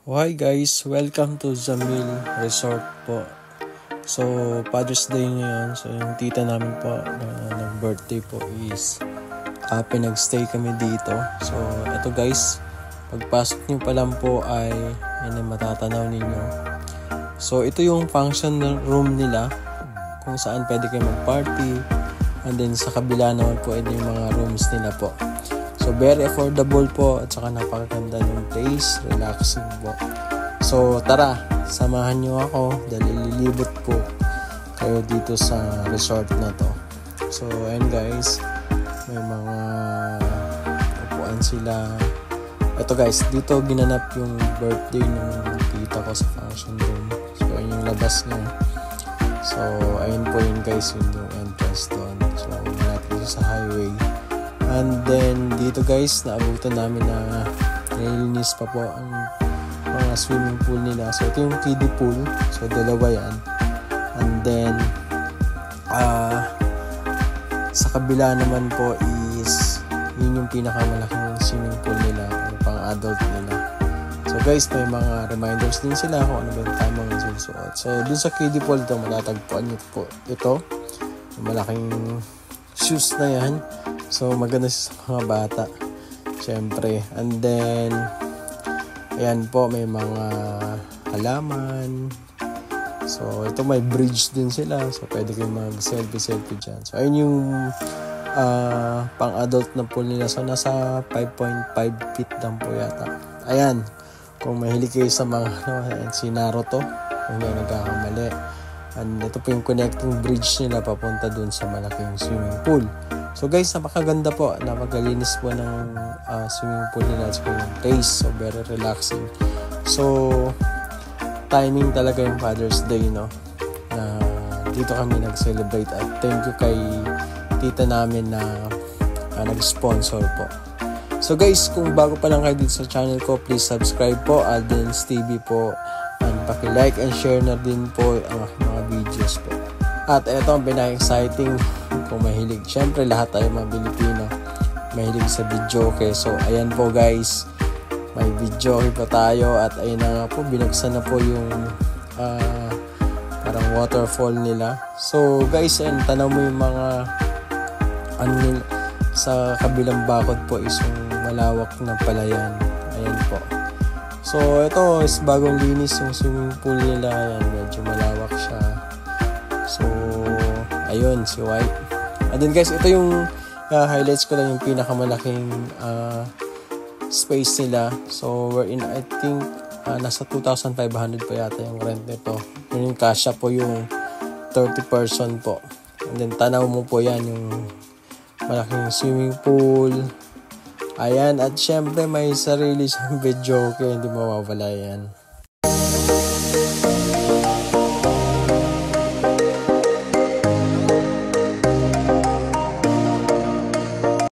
Hi guys, welcome to Zamil Resort po. So, Father's Day ngayon. So, yung tita namin po na nag-birthday po is pinag-stay kami dito. So, eto guys, pagpasok nyo pa lang po ay yan ang matatanaw ninyo. So, ito yung function room nila kung saan pwede kayo mag-party. And then sa kabila naman po, ito yung mga rooms nila po. So, very affordable po at saka napakaganda ng place, relaxing po. So, tara, samahan nyo ako dahil lilibot po kayo dito sa resort na to. So, ayan guys, may mga upuan sila. Ito guys, dito ginanap yung birthday ng tita ko sa function room. So, ayan yung labas niya. So, ayun po yun guys, yung entrance doon. So, malapit sa highway. And then, dito guys, naabutan namin na nililinis pa po ang mga swimming pool nila. So, ito yung kiddie pool. So, dalawa yan. And then, sa kabila naman po is, yun yung pinakamalaking swimming pool nila, yung pang-adult nila. So, guys, may mga reminders din sila kung ano ba yung tamang susuot. So, dun sa kiddie pool ito, matatagpuan nyo po ito. Yung malaking shoes na yan. So, maganda sa mga bata. Siyempre. And then, ayan po, may mga halaman. So, ito may bridge din sila. So, pwede kayong mag-selfie dyan. So, ayun yung pang-adult na pool nila. So, nasa 5.5 feet lang po yata. Ayan. Kung mahilig kayo sa mga si Naruto, kung hindi nagkakamali. And ito po yung connecting bridge nila papunta dun sa malaking swimming pool. So guys, napakaganda po. Napakalinis po ng swimming pool nila. So yung place, so very relaxing. So, timing talaga yung Father's Day, no? Na dito kami nag-celebrate. At thank you kay tita namin na nag-sponsor po. So guys, kung bago pa lang kayo dito sa channel ko, please subscribe po. Aldens TV po. And paki-like and share na din po ang mga videos po. At ito ang pinaka-exciting kung mahilig. Siyempre lahat tayo mga Pilipino mahilig sa video. Okay, so ayan po guys. May video po tayo at ayun na nga po. Binuksan na po yung parang waterfall nila. So guys, ayan, tanaw mo yung mga sa kabilang bakod po is yung malawak na palayan. Ayan po. So ito is bagong linis yung swimming pool nila. Ayan, medyo malawak siya. So ayun, si White. And then guys, ito yung highlights ko lang yung pinakamalaking space nila. So wherein I think nasa 2,500 po yata yung rent nito. Yun yung kasya po yung 30 person po. And then tanaw mo po yan yung malaking swimming pool. Ayan, at syempre may sarili siyang video, kaya hindi mawawala yan.